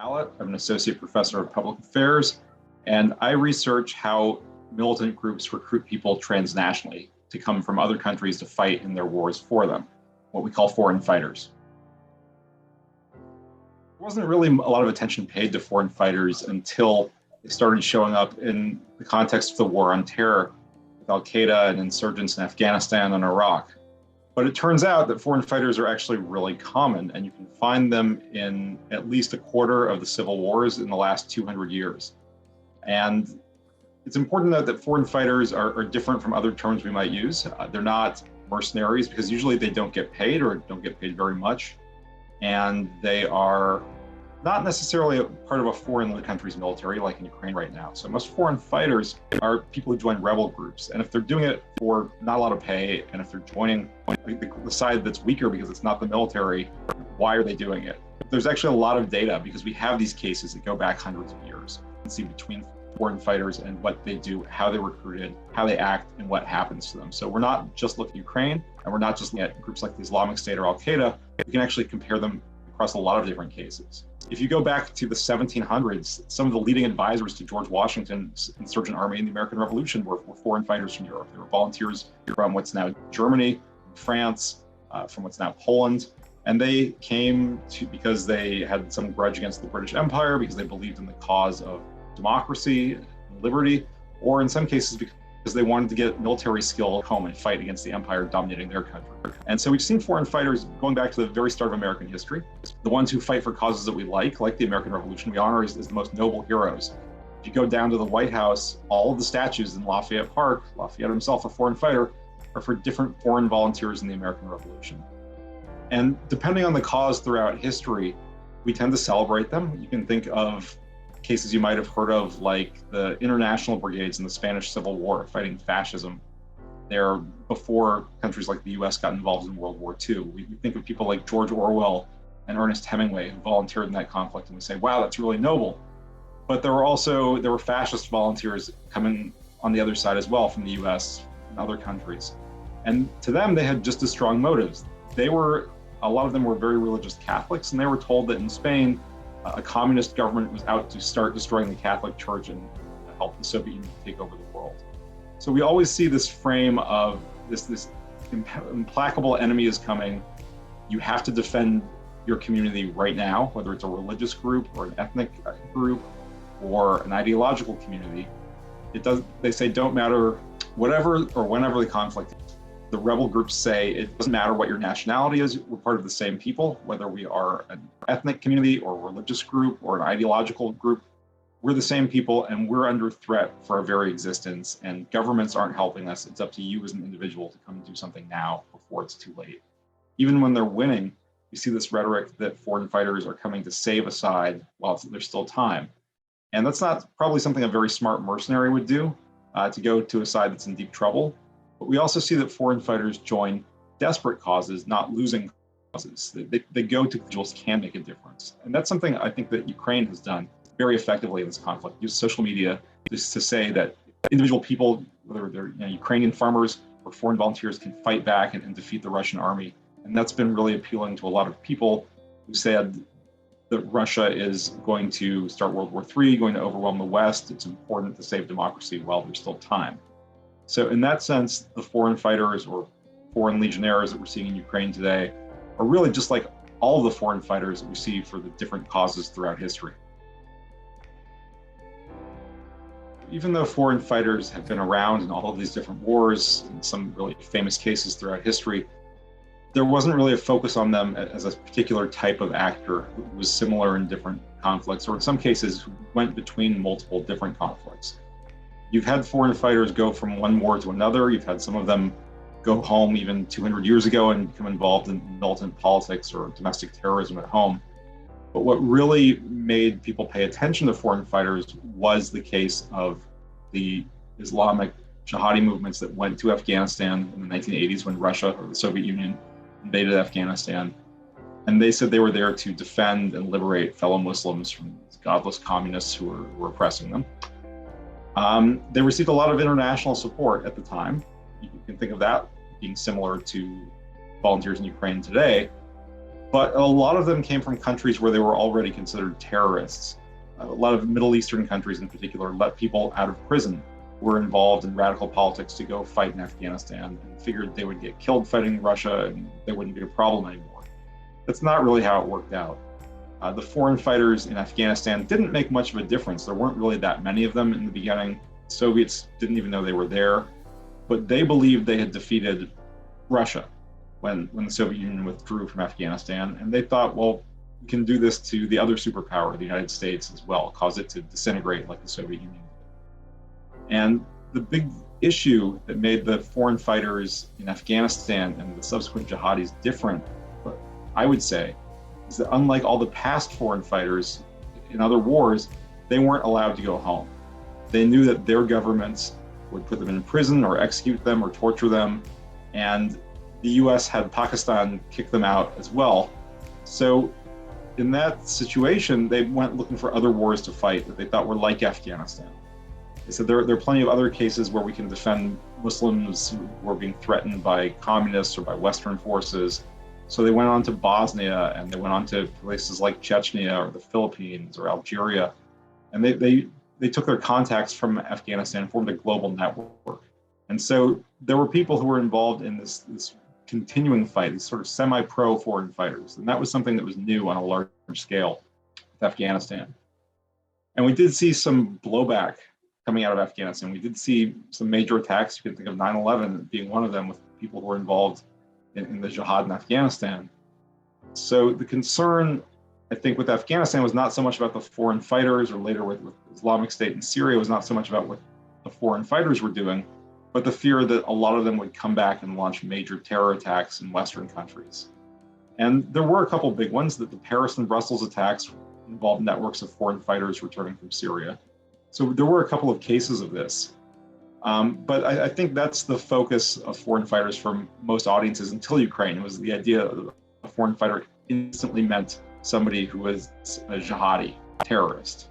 Mallett. I'm an associate professor of public affairs, and I research how militant groups recruit people transnationally to come from other countries to fight in their wars for them, what we call foreign fighters. There wasn't really a lot of attention paid to foreign fighters until they started showing up in the context of the war on terror with Al-Qaeda and insurgents in Afghanistan and Iraq. But it turns out that foreign fighters are actually really common, and you can find them in at least a quarter of the civil wars in the last 200 years. And it's important to note that foreign fighters are different from other terms we might use. They're not mercenaries because usually they don't get paid or don't get paid very much. And they are not necessarily a part of a foreign country's military like in Ukraine right now. So most foreign fighters are people who join rebel groups. And if they're doing it for not a lot of pay, and if they're joining the side that's weaker because it's not the military, why are they doing it? There's actually a lot of data because we have these cases that go back hundreds of years. You can see between foreign fighters and what they do, how they're recruited, how they act, and what happens to them. So we're not just looking at Ukraine, and we're not just looking at groups like the Islamic State or Al-Qaeda. We can actually compare them across a lot of different cases. If you go back to the 1700s, some of the leading advisors to George Washington's insurgent army in the American Revolution were foreign fighters from Europe. They were volunteers from what's now Germany, France, from what's now Poland. And they came because they had some grudge against the British Empire, because they believed in the cause of democracy and liberty, or in some cases because they wanted to get military skill home and fight against the empire dominating their country. And so we've seen foreign fighters going back to the very start of American history. The ones who fight for causes that we like the American Revolution, we honor as the most noble heroes. If you go down to the White House, all of the statues in Lafayette Park, Lafayette himself, a foreign fighter, are for different foreign volunteers in the American Revolution. And depending on the cause throughout history, we tend to celebrate them. You can think of cases you might have heard of, like the international brigades in the Spanish Civil War fighting fascism. They're before countries like the US got involved in World War II. We think of people like George Orwell and Ernest Hemingway who volunteered in that conflict, and we say, wow, that's really noble. But there were fascist volunteers coming on the other side as well from the US and other countries. And to them, they had just as strong motives. A lot of them were very religious Catholics, and they were told that in Spain, a communist government was out to start destroying the Catholic Church and help the Soviet Union take over the world. So we always see this frame of this implacable enemy is coming. You have to defend your community right now, whether it's a religious group or an ethnic group or an ideological community. They say don't matter whatever or whenever the conflict is. The rebel groups say it doesn't matter what your nationality is, we're part of the same people, whether we are an ethnic community or a religious group or an ideological group, we're the same people and we're under threat for our very existence, and governments aren't helping us. It's up to you as an individual to come and do something now before it's too late. Even when they're winning, you see this rhetoric that foreign fighters are coming to save a side while there's still time. And that's not probably something a very smart mercenary would do, to go to a side that's in deep trouble. But we also see that foreign fighters join desperate causes, not losing causes. They go to individuals can make a difference. And that's something I think that Ukraine has done very effectively in this conflict. Use social media just to say that individual people, whether they're Ukrainian farmers or foreign volunteers, can fight back and defeat the Russian army. And that's been really appealing to a lot of people who said that Russia is going to start World War III, going to overwhelm the West. It's important to save democracy while there's still time. So in that sense, the foreign fighters or foreign legionnaires that we're seeing in Ukraine today are really just like all of the foreign fighters that we see for the different causes throughout history. Even though foreign fighters have been around in all of these different wars and some really famous cases throughout history, there wasn't really a focus on them as a particular type of actor who was similar in different conflicts, or in some cases who went between multiple different conflicts. You've had foreign fighters go from one war to another. You've had some of them go home even 200 years ago and become involved in militant politics or domestic terrorism at home. But what really made people pay attention to foreign fighters was the case of the Islamic jihadi movements that went to Afghanistan in the 1980s when Russia or the Soviet Union invaded Afghanistan. And they said they were there to defend and liberate fellow Muslims from godless communists who were oppressing them. They received a lot of international support at the time. You can think of that being similar to volunteers in Ukraine today. But a lot of them came from countries where they were already considered terrorists. A lot of Middle Eastern countries in particular let people out of prison who were involved in radical politics to go fight in Afghanistan and figured they would get killed fighting Russia and they wouldn't be a problem anymore. That's not really how it worked out. The foreign fighters in Afghanistan didn't make much of a difference. There weren't really that many of them in the beginning. The Soviets didn't even know they were there, but they believed they had defeated Russia when the Soviet Union withdrew from Afghanistan. And they thought, well, we can do this to the other superpower, the United States, as well, cause it to disintegrate like the Soviet Union did. And the big issue that made the foreign fighters in Afghanistan and the subsequent jihadis different, I would say, is that unlike all the past foreign fighters in other wars, they weren't allowed to go home. They knew that their governments would put them in prison or execute them or torture them, and the US had Pakistan kick them out as well. So in that situation, they went looking for other wars to fight that they thought were like Afghanistan. They said there are plenty of other cases where we can defend Muslims who are being threatened by communists or by Western forces. So they went on to Bosnia, and they went on to places like Chechnya or the Philippines or Algeria. And they took their contacts from Afghanistan and formed a global network. And so there were people who were involved in this continuing fight, these sort of semi-pro foreign fighters. And that was something that was new on a large scale with Afghanistan. And we did see some blowback coming out of Afghanistan. We did see some major attacks. You can think of 9/11 being one of them, with people who were involved in the jihad in Afghanistan. So the concern, I think, with Afghanistan was not so much about the foreign fighters, or later with Islamic State in Syria, was not so much about what the foreign fighters were doing, but the fear that a lot of them would come back and launch major terror attacks in Western countries. And there were a couple big ones. That the Paris and Brussels attacks involved networks of foreign fighters returning from Syria. So there were a couple of cases of this. But I think that's the focus of foreign fighters for most audiences until Ukraine. It was the idea that a foreign fighter instantly meant somebody who was a jihadi, terrorist.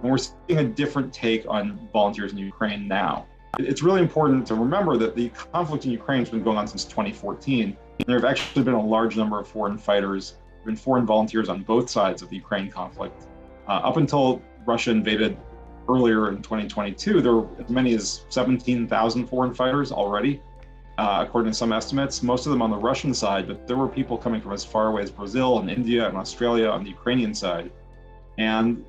And we're seeing a different take on volunteers in Ukraine now. It's really important to remember that the conflict in Ukraine has been going on since 2014. And there have actually been a large number of foreign fighters, been foreign volunteers on both sides of the Ukraine conflict. Up until Russia invaded earlier in 2022, there were as many as 17,000 foreign fighters already, according to some estimates, most of them on the Russian side, but there were people coming from as far away as Brazil and India and Australia on the Ukrainian side. And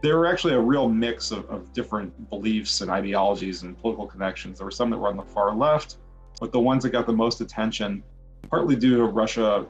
there were actually a real mix of different beliefs and ideologies and political connections. There were some that were on the far left, but the ones that got the most attention, partly due to Russia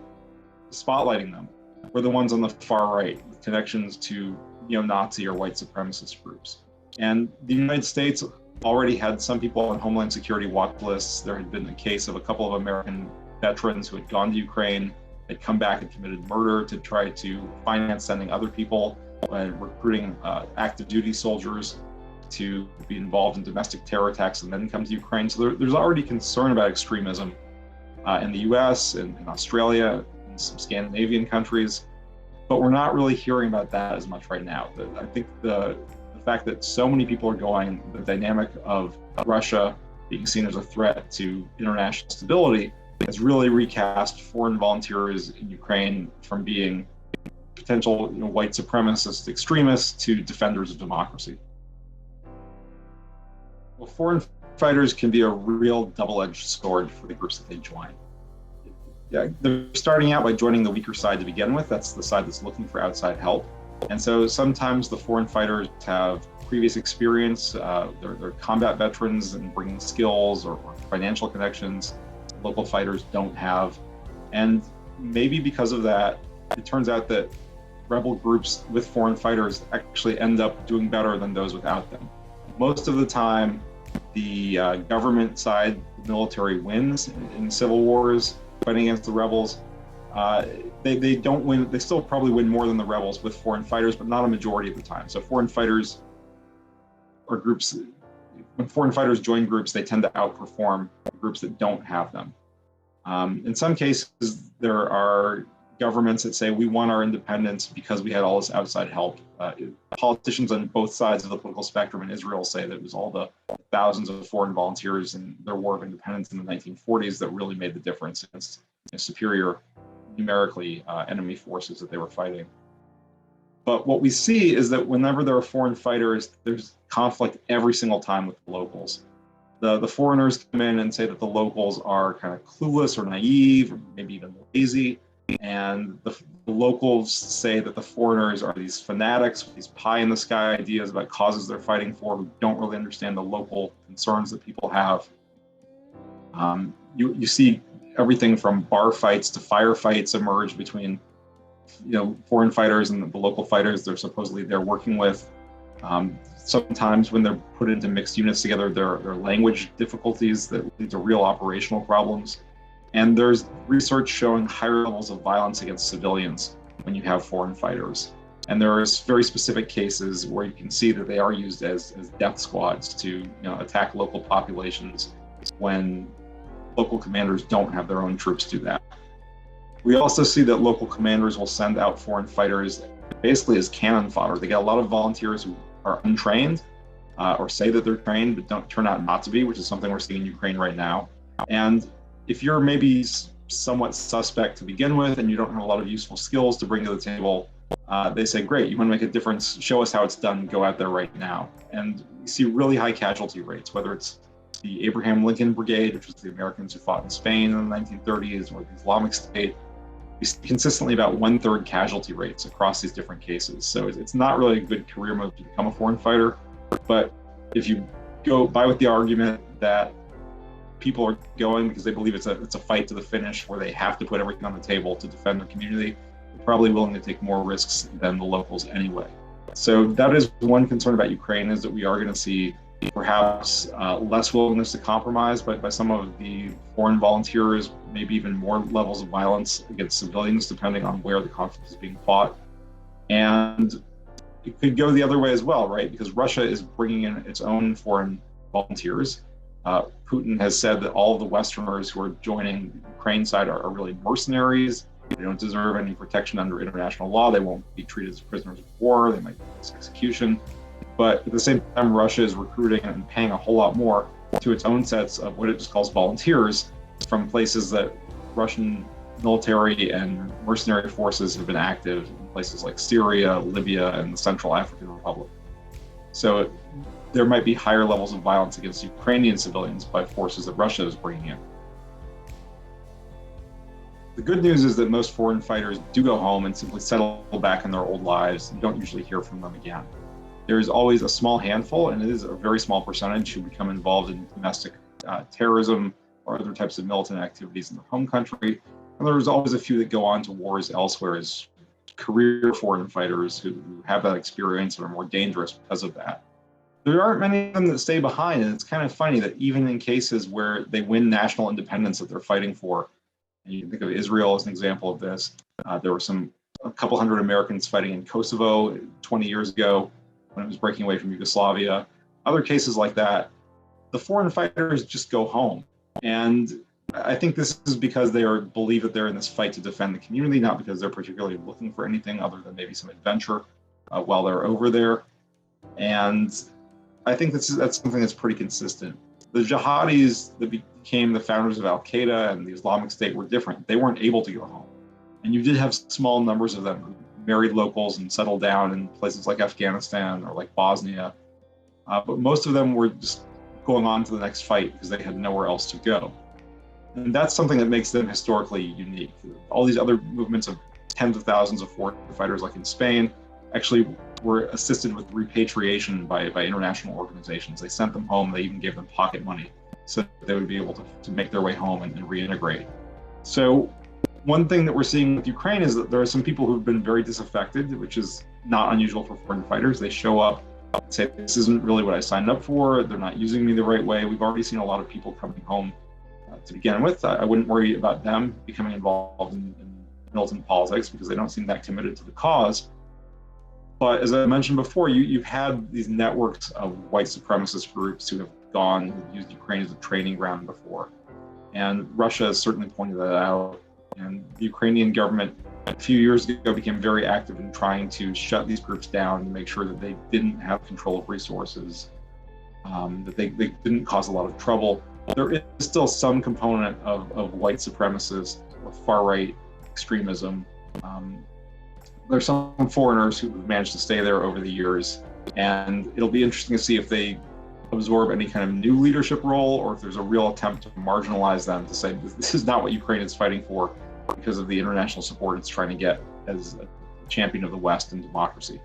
spotlighting them, were the ones on the far right, with connections to neo-Nazi or white supremacist groups. And the United States already had some people on Homeland Security watch lists. There had been a case of a couple of American veterans who had gone to Ukraine, had come back and committed murder to try to finance sending other people and recruiting active duty soldiers to be involved in domestic terror attacks and then come to Ukraine. So there's already concern about extremism in the US and in Australia and some Scandinavian countries. But we're not really hearing about that as much right now. I think the fact that so many people are going, the dynamic of Russia being seen as a threat to international stability, has really recast foreign volunteers in Ukraine from being potential white supremacist extremists to defenders of democracy. Well, foreign fighters can be a real double-edged sword for the groups that they join. Yeah, they're starting out by joining the weaker side to begin with. That's the side that's looking for outside help. And so sometimes the foreign fighters have previous experience. They're combat veterans and bringing skills or financial connections local fighters don't have. And maybe because of that, it turns out that rebel groups with foreign fighters actually end up doing better than those without them. Most of the time, the government side, the military, wins in civil wars fighting against the rebels. They don't win. They still probably win more than the rebels with foreign fighters, but not a majority of the time. So foreign fighters or groups, when foreign fighters join groups, they tend to outperform groups that don't have them. In some cases, there are governments that say we won our independence because we had all this outside help. Politicians on both sides of the political spectrum in Israel say that it was all the thousands of foreign volunteers in their war of independence in the 1940s that really made the difference against superior numerically enemy forces that they were fighting. But what we see is that whenever there are foreign fighters, there's conflict every single time with the locals. The foreigners come in and say that the locals are kind of clueless or naive, or maybe even lazy. And the locals say that the foreigners are these fanatics with these pie in the sky ideas about causes they're fighting for who don't really understand the local concerns that people have. You see everything from bar fights to firefights emerge between foreign fighters and the local fighters they're working with. Sometimes when they're put into mixed units together, there are language difficulties that lead to real operational problems. And there's research showing higher levels of violence against civilians when you have foreign fighters. And there are very specific cases where you can see that they are used as death squads to attack local populations when local commanders don't have their own troops do that. We also see that local commanders will send out foreign fighters basically as cannon fodder. They get a lot of volunteers who are untrained or say that they're trained but don't turn out not to be, which is something we're seeing in Ukraine right now. And if you're maybe somewhat suspect to begin with and you don't have a lot of useful skills to bring to the table, they say, great, you want to make a difference, show us how it's done, go out there right now. And we see really high casualty rates, whether it's the Abraham Lincoln Brigade, which was the Americans who fought in Spain in the 1930s, or the Islamic State. We see consistently about 1/3 casualty rates across these different cases. So it's not really a good career move to become a foreign fighter. But if you go by with the argument that people are going because they believe it's a fight to the finish where they have to put everything on the table to defend their community, they're probably willing to take more risks than the locals anyway. So that is one concern about Ukraine, is that we are going to see perhaps less willingness to compromise by some of the foreign volunteers, maybe even more levels of violence against civilians, depending on where the conflict is being fought. And it could go the other way as well, right? Because Russia is bringing in its own foreign volunteers. Putin has said that all of the Westerners who are joining the Ukraine side are really mercenaries. They don't deserve any protection under international law. They won't be treated as prisoners of war. They might face execution. But at the same time, Russia is recruiting and paying a whole lot more to its own sets of what it just calls volunteers from places that Russian military and mercenary forces have been active in places like Syria, Libya, and the Central African Republic. So there might be higher levels of violence against Ukrainian civilians by forces that Russia is bringing in. The good news is that most foreign fighters do go home and simply settle back in their old lives and don't usually hear from them again. There's always a small handful, and it is a very small percentage, who become involved in domestic terrorism or other types of militant activities in their home country. And there's always a few that go on to wars elsewhere as career foreign fighters who have that experience and are more dangerous because of that. There aren't many of them that stay behind, and it's kind of funny that even in cases where they win national independence that they're fighting for, and you can think of Israel as an example of this, there were a couple hundred Americans fighting in Kosovo 20 years ago when it was breaking away from Yugoslavia. Other cases like that, the foreign fighters just go home. And I think this is because they believe that they're in this fight to defend the community, not because they're particularly looking for anything other than maybe some adventure while they're over there. And I think that's something that's pretty consistent. The jihadis that became the founders of Al-Qaeda and the Islamic State were different. They weren't able to go home. And you did have small numbers of them who married locals and settled down in places like Afghanistan or like Bosnia. But most of them were just going on to the next fight because they had nowhere else to go. And that's something that makes them historically unique. All these other movements of tens of thousands of foreign fighters, like in Spain, actually were assisted with repatriation by international organizations. They sent them home. They even gave them pocket money so that they would be able to make their way home and reintegrate. So one thing that we're seeing with Ukraine is that there are some people who've been very disaffected, which is not unusual for foreign fighters. They show up and say, this isn't really what I signed up for. They're not using me the right way. We've already seen a lot of people coming home to begin with. I wouldn't worry about them becoming involved in militant politics because they don't seem that committed to the cause. But as I mentioned before, you've had these networks of white supremacist groups who have used Ukraine as a training ground before. And Russia has certainly pointed that out. And the Ukrainian government a few years ago became very active in trying to shut these groups down and make sure that they didn't have control of resources, that they didn't cause a lot of trouble. There is still some component of white supremacists or far-right extremism. There's some foreigners who've managed to stay there over the years, and it'll be interesting to see if they absorb any kind of new leadership role, or if there's a real attempt to marginalize them, to say this is not what Ukraine is fighting for because of the international support it's trying to get as a champion of the West and democracy.